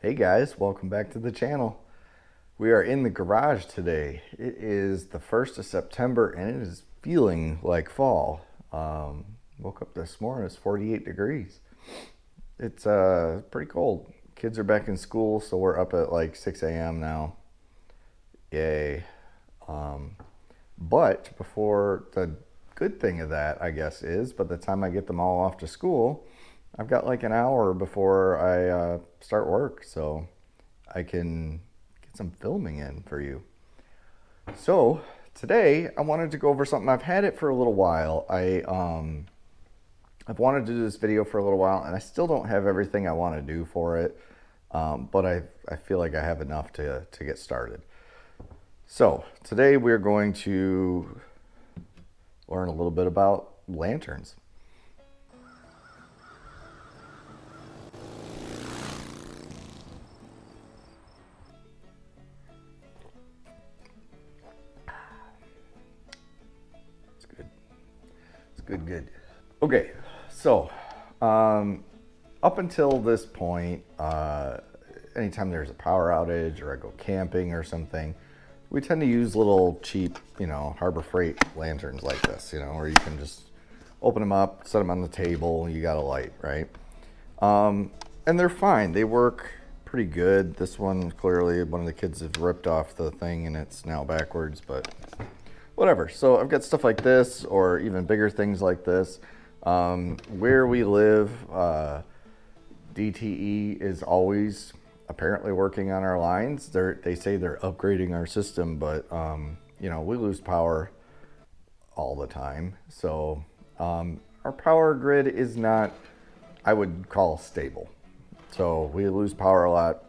Hey guys, welcome back to the channel. We are in the garage today. It is the 1st of September and it is feeling like fall. Woke up this morning, it's 48 degrees. It's pretty cold. Kids are back in school, so we're up at like 6 a.m. now. Yay. Um, but before the good thing of that, I guess, is by the time I get them all off to school, I've got like an hour before I start work, so I can get some filming in for you. So today I wanted to go over something. I've had it for a little while. I've wanted to do this video for a little while, and I still don't have everything I want to do for it, but I feel like I have enough to get started. So today we're going to learn a little bit about lanterns. It's good. It's good, good. Okay, so up until this point, anytime there's a power outage or I go camping or something, we tend to use little cheap, Harbor Freight lanterns like this, where you can just open them up, set them on the table, you got a light, right? And they're fine. They work pretty good. This one, clearly, one of the kids has ripped off the thing and it's now backwards, but whatever. So I've got stuff like this or even bigger things like this. Where we live, DTE is always apparently working on our lines. They say they're upgrading our system, but we lose power all the time. So our power grid is not, I would call, stable. So we lose power a lot.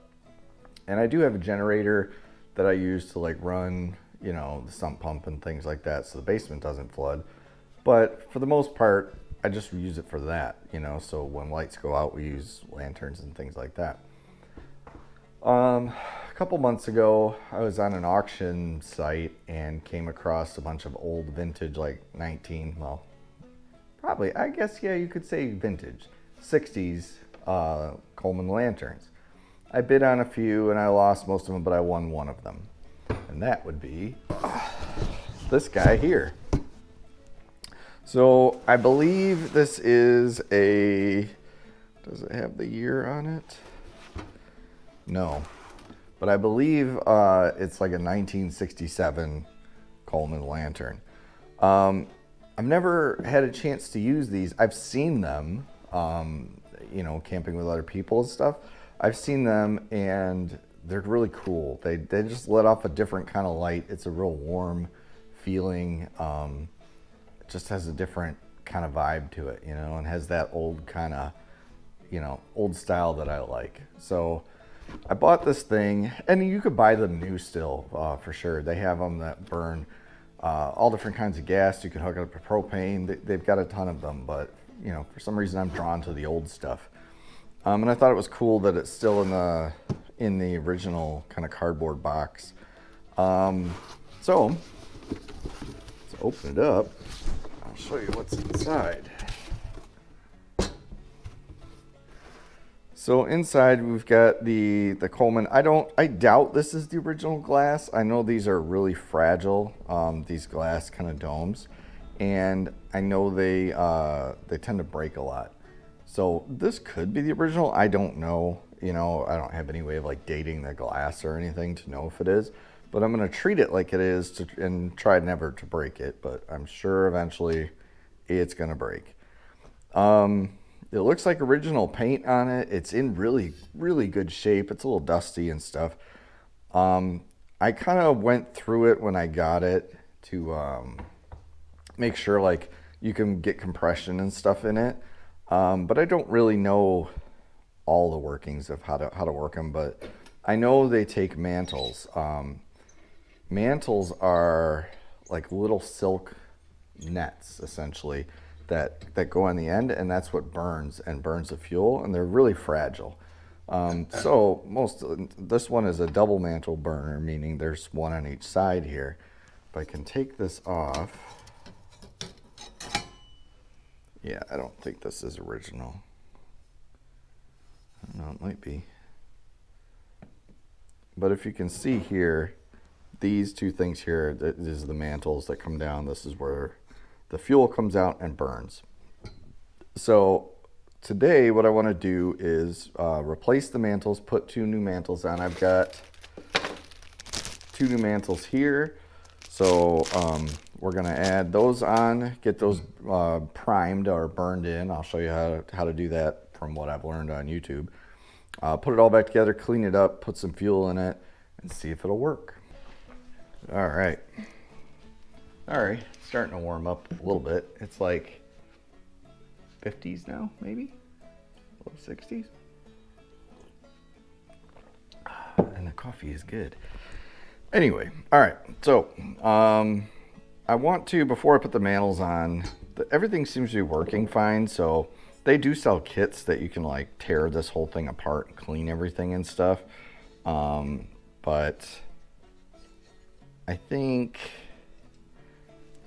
And I do have a generator that I use to run, the sump pump and things like that, so the basement doesn't flood. But for the most part, I just use it for that, so when lights go out, we use lanterns and things like that. A couple months ago, I was on an auction site and came across a bunch of old vintage, probably, I guess, yeah, you could say vintage, 60s Coleman Lanterns. I bid on a few and I lost most of them, but I won one of them. And that would be this guy here. So I believe this is does it have the year on it? No, but I believe it's like a 1967 Coleman Lantern. I've never had a chance to use these. I've seen them, camping with other people and stuff. I've seen them and they're really cool. They just let off a different kind of light. It's a real warm feeling. It just has a different kind of vibe to it, and has that old kind of, old style that I like. So I bought this thing, and you could buy them new still, for sure. They have them that burn all different kinds of gas. You can hook it up to propane. They've got a ton of them, but for some reason I'm drawn to the old stuff. And I thought it was cool that it's still in the original kind of cardboard box. So let's open it up. I'll show you what's inside. So inside we've got the Coleman. I doubt this is the original glass. I know these are really fragile, these glass kind of domes, and I know they tend to break a lot. So this could be the original. I don't know. I don't have any way of dating the glass or anything to know if it is, but I'm going to treat it like it is and try never to break it, but I'm sure eventually it's going to break. It looks like original paint on it. It's in really, really good shape. It's a little dusty and stuff. I kind of went through it when I got it to make sure you can get compression and stuff in it. But I don't really know all the workings of how to work them, but I know they take mantles. Mantles are like little silk nets, essentially, that go on the end, and that's what burns the fuel, and they're really fragile. So this one is a double mantle burner, meaning there's one on each side here. If I can take this off. Yeah, I don't think this is original. I don't know, it might be. But if you can see here, these two things here, this is the mantles that come down. This is where the fuel comes out and burns. So today what I want to do is replace the mantles, put 2 new mantles on. I've got 2 new mantles here. So we're going to add those on, get those primed or burned in. I'll show you how to do that from what I've learned on YouTube. Put it all back together, clean it up, put some fuel in it, and see if it'll work. All right, starting to warm up a little bit. It's like 50s now, maybe, low 60s. And the coffee is good. Anyway, all right, so I want to, before I put the mantles on, everything seems to be working fine. So they do sell kits that you can like tear this whole thing apart and clean everything and stuff. But I think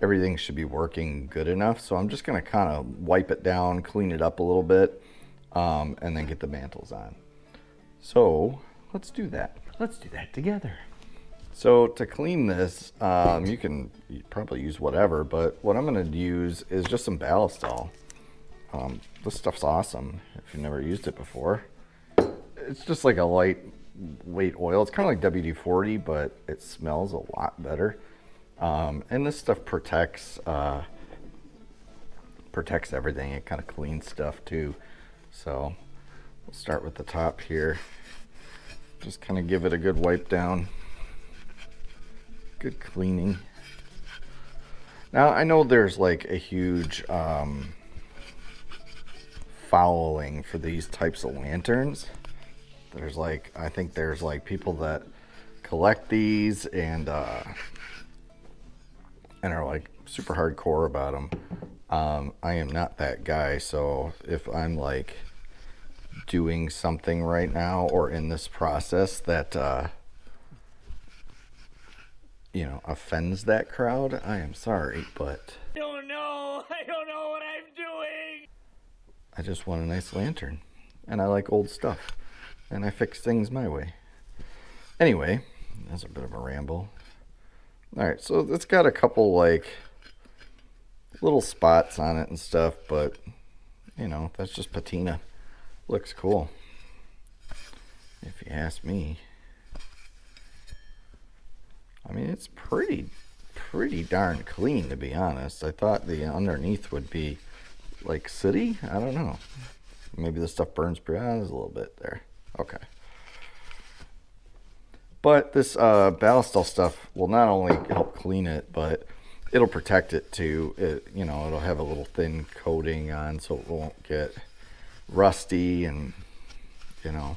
everything should be working good enough. So I'm just going to kind of wipe it down, clean it up a little bit, and then get the mantles on. So let's do that. Let's do that together. So to clean this, you can probably use whatever, but what I'm going to use is just some Ballistol. This stuff's awesome if you've never used it before. It's just like a lightweight oil. It's kind of like WD-40, but it smells a lot better. And this stuff protects everything. It kind of cleans stuff too. So we'll start with the top here. Just kind of give it a good wipe down. Good cleaning. Now I know there's like a huge following for these types of lanterns. There's like, I think there's like people that collect these and are like super hardcore about them. I am not that guy, so if I'm like doing something right now or in this process that you know, offends that crowd, I am sorry, but I don't know what I'm doing. I just want a nice lantern, and I like old stuff, and I fix things my way. Anyway, that's a bit of a ramble. All right, so it's got a couple like little spots on it and stuff, but you know, that's just patina. Looks cool, if you ask me. I mean, it's pretty darn clean, to be honest. I thought the underneath would be like sooty. I don't know. Maybe the stuff burns pretty. There's a little bit there. Okay. But this Ballistol stuff will not only help clean it, but it'll protect it too. You know, it'll have a little thin coating on, so it won't get rusty, and you know,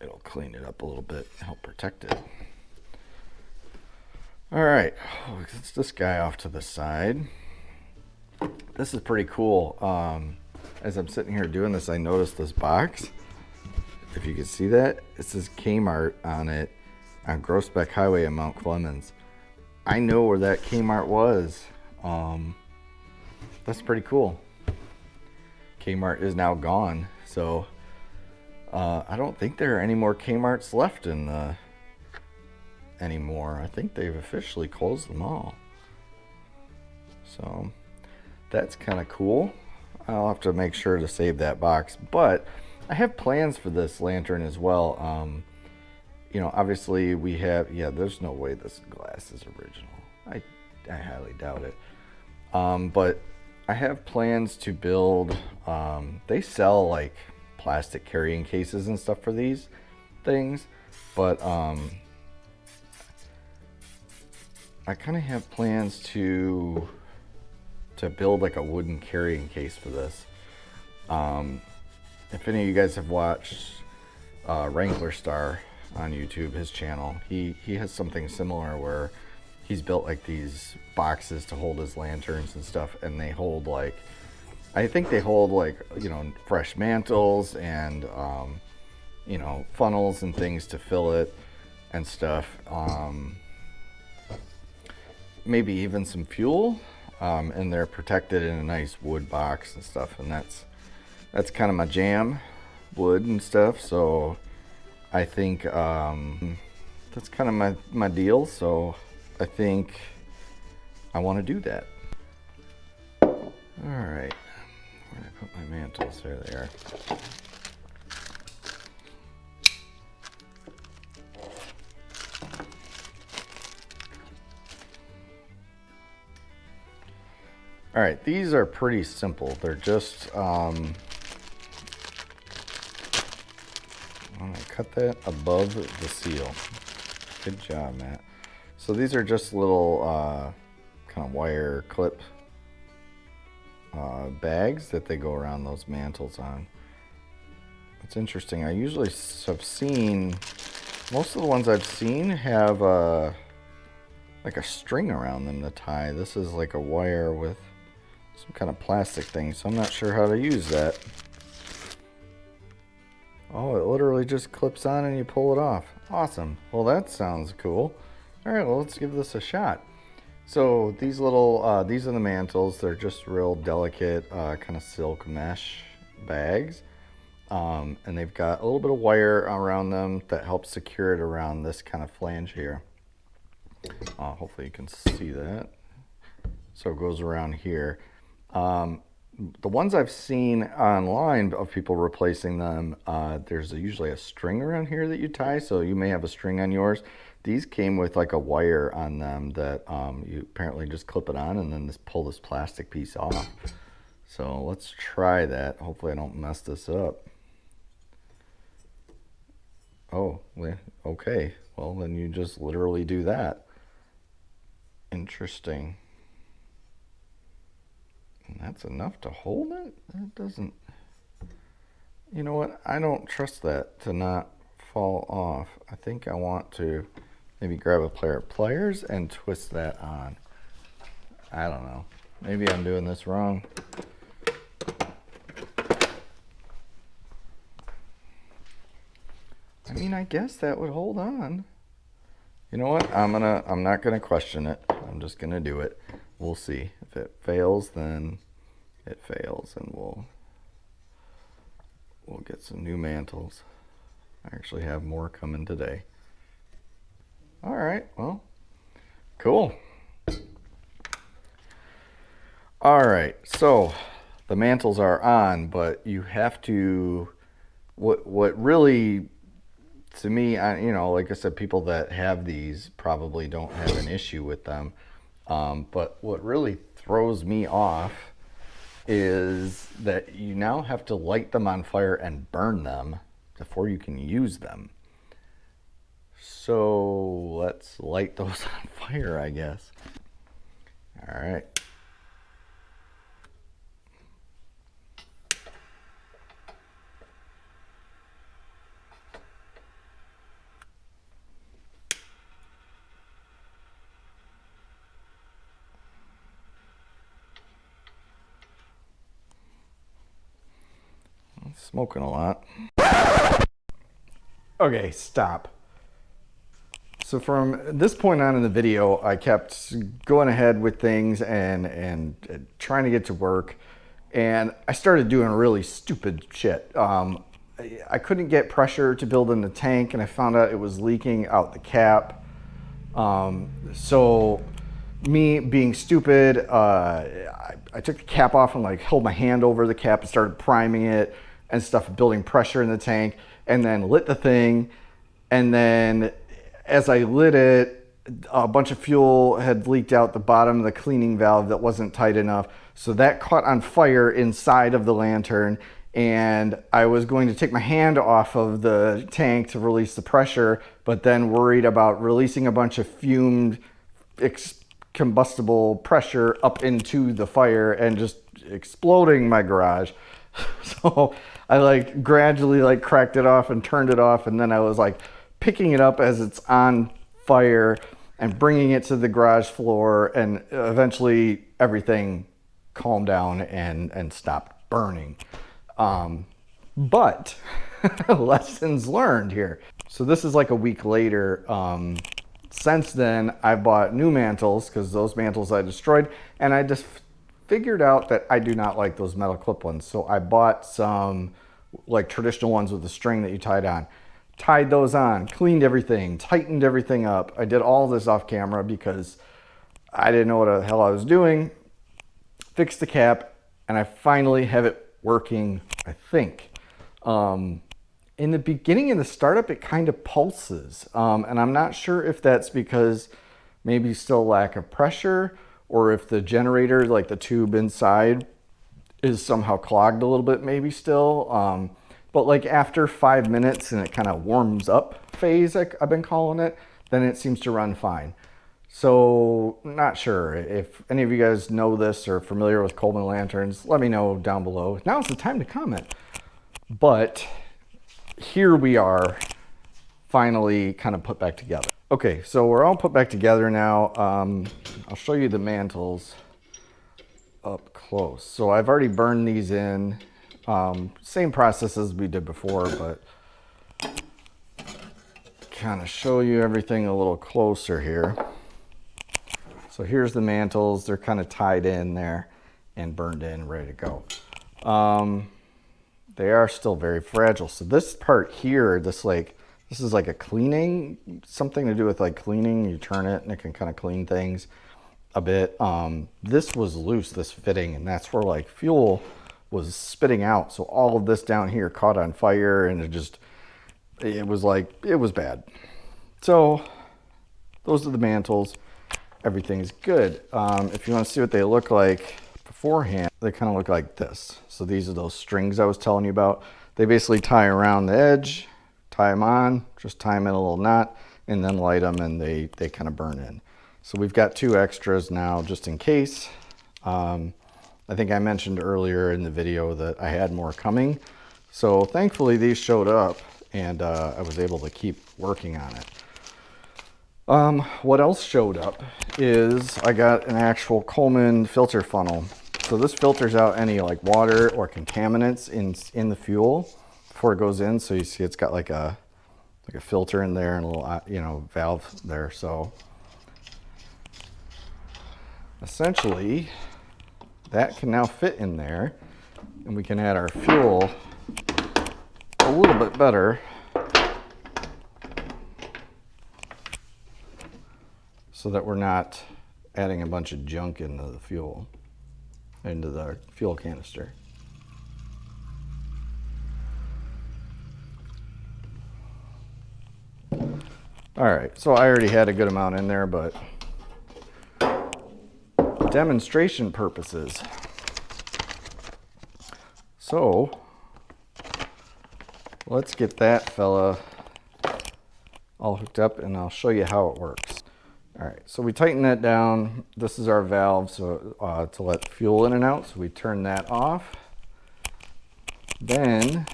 it'll clean it up a little bit, help protect it. All right, it's this guy off to the side. This is pretty cool. As I'm sitting here doing this, I noticed this box. If you can see that, it says Kmart on it on Groesbeck Highway in Mount Clemens. I know where that Kmart was. That's pretty cool. Kmart is now gone, so I don't think there are any more Kmarts left in the anymore. I think they've officially closed them all. So that's kind of cool. I'll have to make sure to save that box, but I have plans for this lantern as well. You know, obviously we have, yeah, there's no way this glass is original. I highly doubt it. But I have plans to build, they sell like plastic carrying cases and stuff for these things, but I kind of have plans to build like a wooden carrying case for this. If any of you guys have watched Wrangler Star on YouTube, his channel, he has something similar where he's built like these boxes to hold his lanterns and stuff, and they hold like, I think they hold like, you know, fresh mantles and you know, funnels and things to fill it and stuff. Maybe even some fuel, and they're protected in a nice wood box and stuff, and that's kind of my jam, wood and stuff. So I think that's kind of my deal. So I think I want to do that. All right, where did I put my mantles? There they are. All right, these are pretty simple. They're just, I'm gonna cut that above the seal. Good job, Matt. So these are just little kind of wire clip bags that they go around those mantles on. It's interesting. I usually have seen, most of the ones I've seen have like a string around them to tie. This is like a wire with some kind of plastic thing, so I'm not sure how to use that. Oh, it literally just clips on and you pull it off. Awesome. Well, that sounds cool. All right, well, let's give this a shot. So these little, these are the mantles. They're just real delicate kind of silk mesh bags. And they've got a little bit of wire around them that helps secure it around this kind of flange here. Hopefully you can see that. So it goes around here. The ones I've seen online of people replacing them, there's usually a string around here that you tie, so you may have a string on yours. These came with like a wire on them that you apparently just clip it on and then pull this plastic piece off. So let's try that. Hopefully I don't mess this up. Oh, okay. Well, then you just literally do that. Interesting. And that's enough to hold it? That doesn't... You know what? I don't trust that to not fall off. I think I want to maybe grab a pair of pliers and twist that on. I don't know. Maybe I'm doing this wrong. I mean, I guess that would hold on. You know what? I'm not gonna question it. I'm just gonna do it. We'll see. If it fails, then it fails, and we'll get some new mantles. I actually have more coming today. All right, well, cool. All right, so the mantles are on, but you have to, what really, to me, you know, like I said, people that have these probably don't have an issue with them. But what really throws me off is that you now have to light them on fire and burn them before you can use them. So let's light those on fire, I guess. All right. Smoking a lot. Okay, stop. So from this point on in the video, I kept going ahead with things and trying to get to work, and I started doing really stupid shit. I couldn't get pressure to build in the tank, and I found out it was leaking out the cap. So me being stupid, I took the cap off and like held my hand over the cap and started priming it and stuff, building pressure in the tank, and then lit the thing. And then as I lit it, a bunch of fuel had leaked out the bottom of the cleaning valve that wasn't tight enough. So that caught on fire inside of the lantern, and I was going to take my hand off of the tank to release the pressure, but then worried about releasing a bunch of fumed combustible pressure up into the fire and just exploding my garage. So I like gradually like cracked it off and turned it off, and then I was like picking it up as it's on fire and bringing it to the garage floor, and eventually everything calmed down and stopped burning. But lessons learned here. So this is like a week later. Since then, I bought new mantles because those mantles I destroyed, and I just figured out that I do not like those metal clip ones. So I bought some like traditional ones with the string that you tied on. tied those on, cleaned everything, tightened everything up. I did all this off camera because I didn't know what the hell I was doing. Fixed the cap, and I finally have it working, I think. In the beginning of the startup, it kind of pulses. And I'm not sure if that's because maybe still lack of pressure, or if the generator, like the tube inside, is somehow clogged a little bit, maybe still. But like after 5 minutes and it kind of warms up phase, I've been calling it, then it seems to run fine. So not sure if any of you guys know this or familiar with Coleman Lanterns, let me know down below. Now's the time to comment. But here we are, finally kind of put back together. Okay, so we're all put back together now. I'll show you the mantles up close. So I've already burned these in. Same process as we did before, but kind of show you everything a little closer here. So here's the mantles. They're kind of tied in there and burned in, ready to go. They are still very fragile. So this part here, this is like a cleaning, something to do with like cleaning. You turn it and it can kind of clean things a bit. This was loose, this fitting, and that's where like fuel was spitting out. So all of this down here caught on fire, and it was bad. So those are the mantles. Everything's good. If you want to see what they look like beforehand, they kind of look like this. So these are those strings I was telling you about. They basically tie around the edge, tie them on, just tie them in a little knot, and then light them, and they kind of burn in. So we've got 2 extras now just in case. I think I mentioned earlier in the video that I had more coming. So thankfully these showed up, and I was able to keep working on it. What else showed up is I got an actual Coleman filter funnel. So this filters out any like water or contaminants in the fuel before it goes in. So you see it's got like a filter in there and a little valve there. So essentially that can now fit in there, and we can add our fuel a little bit better. So that we're not adding a bunch of junk into the fuel canister. All right, so I already had a good amount in there, but demonstration purposes. So let's get that fella all hooked up, and I'll show you how it works. All right, so we tighten that down. This is our valve to let fuel in and out. So we turn that off. Then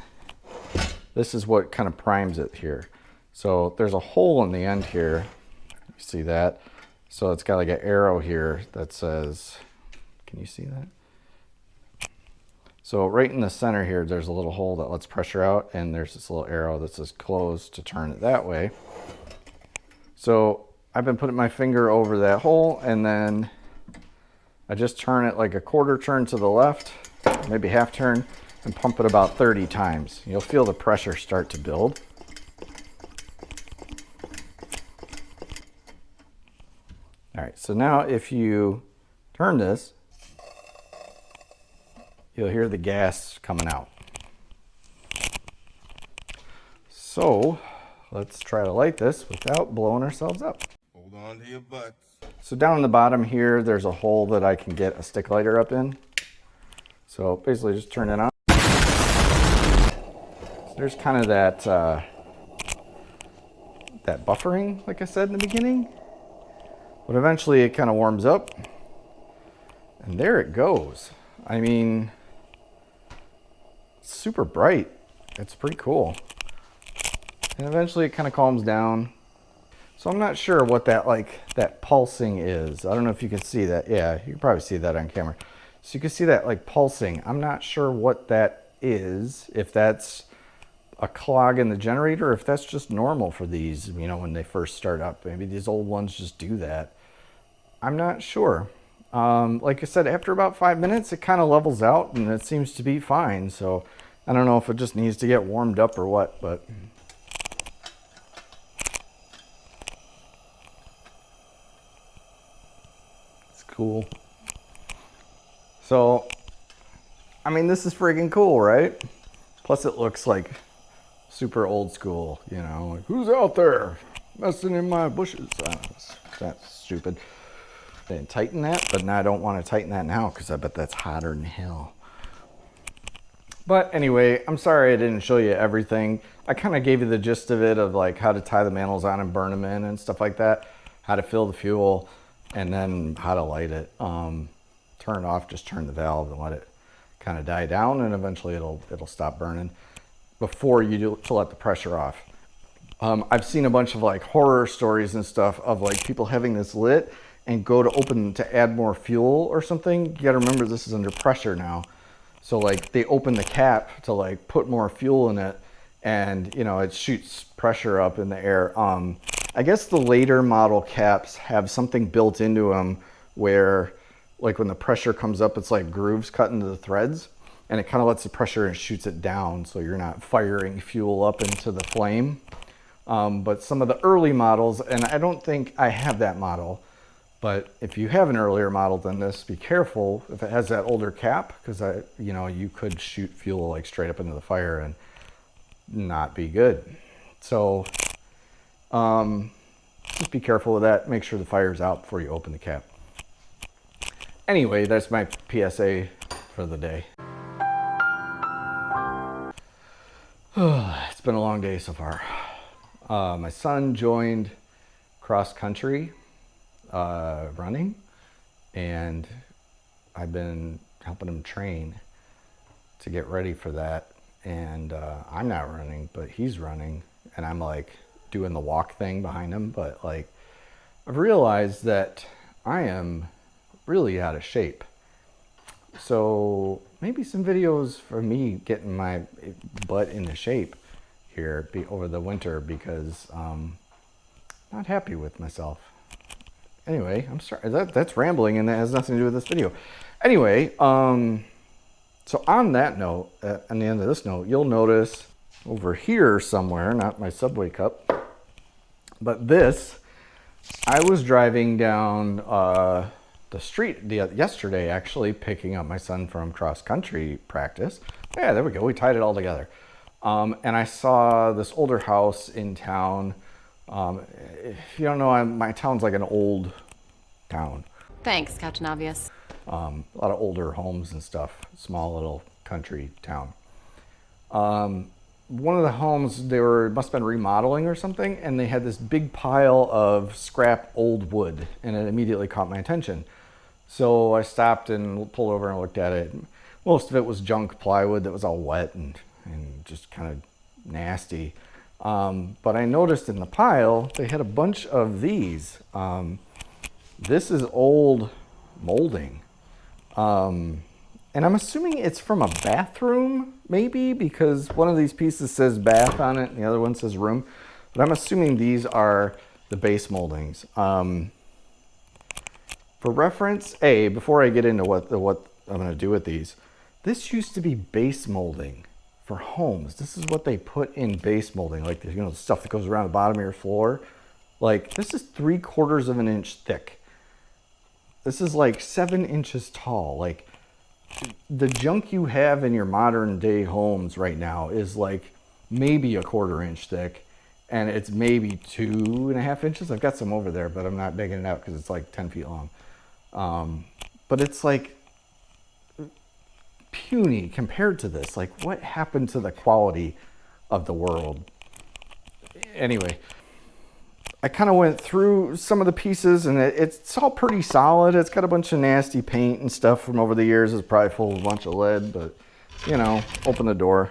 this is what kind of primes it here. So there's a hole in the end here. You see that? So it's got like an arrow here that says, can you see that? So right in the center here, there's a little hole that lets pressure out, and there's this little arrow that says close to turn it that way. So I've been putting my finger over that hole, and then I just turn it like a quarter turn to the left, maybe half turn, and pump it about 30 times. You'll feel the pressure start to build. All right, so now if you turn this, you'll hear the gas coming out. So let's try to light this without blowing ourselves up. Hold on to your butts. So down in the bottom here, there's a hole that I can get a stick lighter up in. So basically just turn it on. So there's kind of that buffering, like I said in the beginning. But eventually it kind of warms up, and there it goes. I mean, it's super bright. It's pretty cool. And eventually it kind of calms down. So I'm not sure what that pulsing is. I don't know if you can see that. Yeah, you can probably see that on camera. So you can see that like pulsing. I'm not sure what that is, if that's a clog in the generator, or if that's just normal for these, when they first start up. Maybe these old ones just do that. I'm not sure. Like I said, after about 5 minutes, it kind of levels out and it seems to be fine. So I don't know if it just needs to get warmed up or what, but cool. So, I mean, this is freaking cool, right? Plus it looks like super old school, you know, like, who's out there messing in my bushes? That's stupid. I didn't tighten that, but now I don't want to tighten that now because I bet that's hotter than hell. But anyway, I'm sorry I didn't show you everything. I kind of gave you the gist of it, of like how to tie the mantles on and burn them in and stuff like that, how to fill the fuel, and then how to light it. Turn it off, just turn the valve and let it kind of die down, and eventually it'll stop burning before you do to let the pressure off. I've seen a bunch of like horror stories and stuff of like people having this lit and go to open to add more fuel or something. You got to remember this is under pressure now. So like they open the cap to like put more fuel in it, and you know, it shoots pressure up in the air. I guess the later model caps have something built into them where like when the pressure comes up, it's like grooves cut into the threads, and it kind of lets the pressure and shoots it down, so you're not firing fuel up into the flame. But some of the early models, and I don't think I have that model, but if you have an earlier model than this, be careful if it has that older cap, because you know, you could shoot fuel like straight up into the fire and not be good. So just be careful with that. Make sure the fire's out before you open the cap. Anyway, that's my PSA for the day. It's been a long day so far. My son joined cross country running, and I've been helping him train to get ready for that. And I'm not running, but he's running, and I'm like doing the walk thing behind him. But like, I've realized that I am really out of shape. So maybe some videos for me getting my butt into shape here over the winter, because I'm not happy with myself. Anyway, I'm sorry, that's rambling, and that has nothing to do with this video. Anyway, so on that note, on the end of this note, you'll notice over here somewhere, not my Subway cup, but this, I was driving down the street yesterday, actually, picking up my son from cross country practice. Yeah, there we go, we tied it all together. And I saw this older house in town. If you don't know, my town's like an old town. Thanks, Captain Obvious. A lot of older homes and stuff. Small little country town. One of the homes, must have been remodeling or something, and they had this big pile of scrap old wood, and it immediately caught my attention. So I stopped and pulled over and looked at it. Most of it was junk plywood that was all wet and just kind of nasty. But I noticed in the pile, they had a bunch of these. This is old molding. And I'm assuming it's from a bathroom, maybe, because one of these pieces says bath on it and the other one says room. But I'm assuming these are the base moldings. For reference, before I get into what I'm going to do with these, this used to be base molding for homes. This is what they put in base molding, like the, the stuff that goes around the bottom of your floor. Like, this is 3/4 of an inch thick. This is like 7 inches tall. Like, the junk you have in your modern day homes right now is like maybe 1/4 inch thick, and it's maybe 2.5 inches. I've got some over there, but I'm not digging it out because it's like 10 feet long. But it's like puny compared to this. Like, what happened to the quality of the world? Anyway, I kind of went through some of the pieces, and it's all pretty solid. It's got a bunch of nasty paint and stuff from over the years. It's probably full of a bunch of lead, but open the door,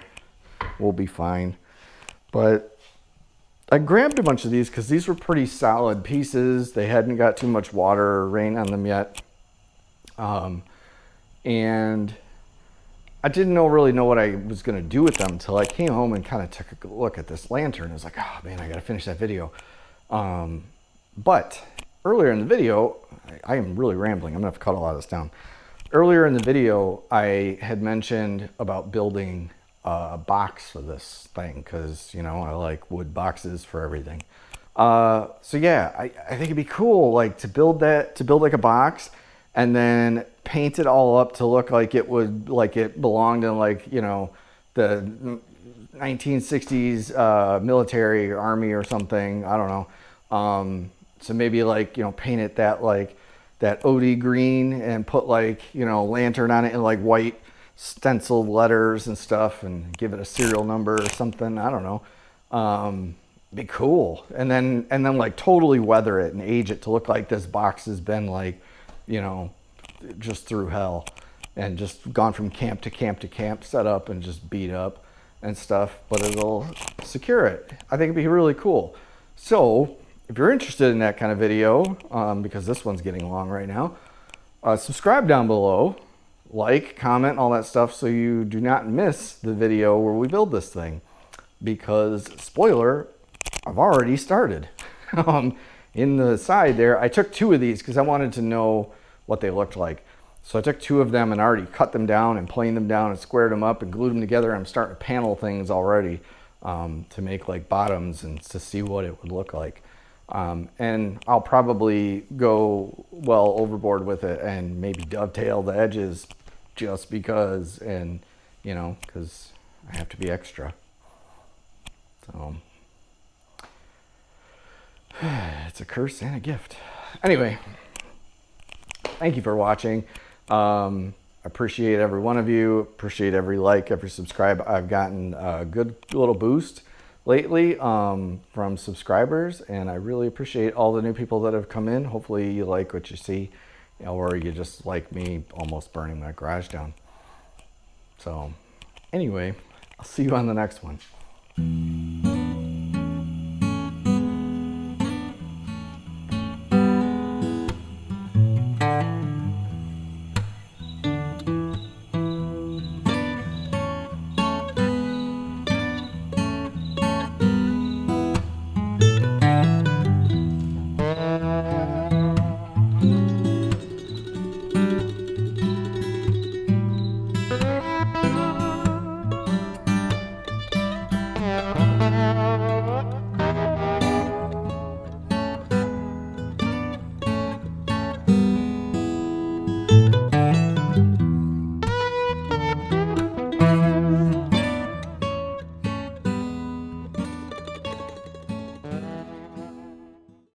we'll be fine. But I grabbed a bunch of these because these were pretty solid pieces. They hadn't got too much water or rain on them yet. And I didn't really know what I was going to do with them until I came home and kind of took a look at this lantern. I was like, oh man, I got to finish that video. But earlier in the video, I am really rambling. I'm gonna have to cut a lot of this down. Earlier in the video, I had mentioned about building a box for this thing because, I like wood boxes for everything. So yeah, I think it'd be cool, like to build like a box and then paint it all up to look like it would, like it belonged in, like, you know, the 1960s military or army or something. I don't know. So maybe, like, you know, paint it that, like, that OD green and put, like, you know, lantern on it in like white stenciled letters and stuff, and give it a serial number or something. I don't know. Be cool. And then like totally weather it and age it to look like this box has been, like, you know, just through hell and just gone from camp to camp to camp, set up and just beat up and stuff, but it'll secure it. I think it'd be really cool. So if you're interested in that kind of video, because this one's getting long right now, subscribe down below, like, comment, all that stuff, so you do not miss the video where we build this thing. Because, spoiler, I've already started. In the side there, I took 2 of these because I wanted to know what they looked like. So I took 2 of them and already cut them down and planed them down and squared them up and glued them together. I'm starting to panel things already to make, like, bottoms and to see what it would look like. And I'll probably go well overboard with it and maybe dovetail the edges just because, and, you know, because I have to be extra. So it's a curse and a gift. Anyway, thank you for watching. Appreciate every one of you. Appreciate every like, every subscribe. I've gotten a good little boost lately from subscribers, and I really appreciate all the new people that have come in. Hopefully you like what you see, or you just like me almost burning my garage down. So anyway, I'll see you on the next one.